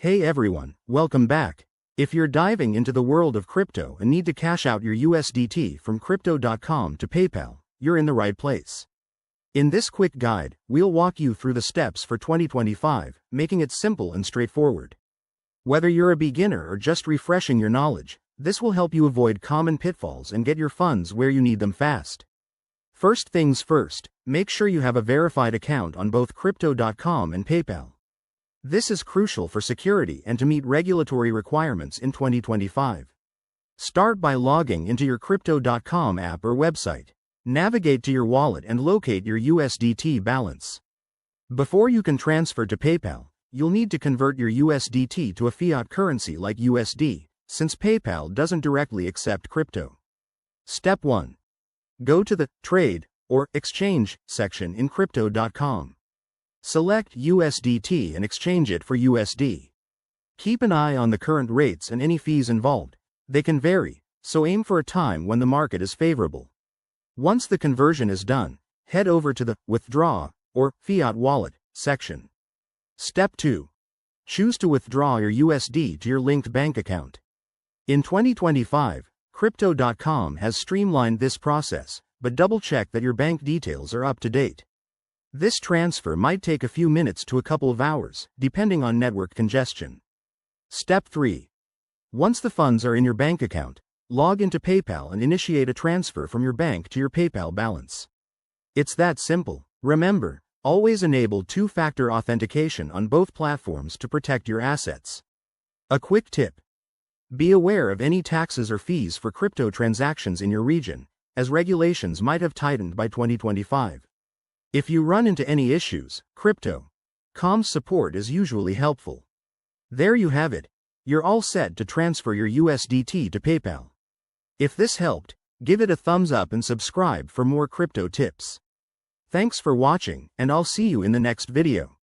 Hey everyone, welcome back. If you're diving into the world of crypto and need to cash out your USDT from crypto.com to PayPal, you're in the right place. In this quick guide, we'll walk you through the steps for 2025, making it simple and straightforward. Whether you're a beginner or just refreshing your knowledge, this will help you avoid common pitfalls and get your funds where you need them fast. First things first, make sure you have a verified account on both crypto.com and PayPal. This is crucial for security and to meet regulatory requirements in 2025. Start by logging into your crypto.com app or website. Navigate to your wallet and locate your USDT balance. Before you can transfer to PayPal, you'll need to convert your USDT to a fiat currency like USD, since PayPal doesn't directly accept crypto. Step 1. Go to the Trade or Exchange section in crypto.com. Select USDT and exchange it for USD. Keep an eye on the current rates and any fees involved. They can vary, so aim for a time when the market is favorable. Once the conversion is done, head over to the Withdraw or Fiat Wallet section. Step 2. Choose to withdraw your USD to your linked bank account. In 2025, Crypto.com has streamlined this process, but double-check that your bank details are up to date. This transfer might take a few minutes to a couple of hours, depending on network congestion. Step 3. Once the funds are in your bank account, log into PayPal and initiate a transfer from your bank to your PayPal balance. It's that simple. Remember, always enable two-factor authentication on both platforms to protect your assets. A quick tip. Be aware of any taxes or fees for crypto transactions in your region, as regulations might have tightened by 2025. If you run into any issues, Crypto.com's support is usually helpful. There you have it. You're all set to transfer your USDT to PayPal. If this helped, give it a thumbs up and subscribe for more crypto tips. Thanks for watching, and I'll see you in the next video.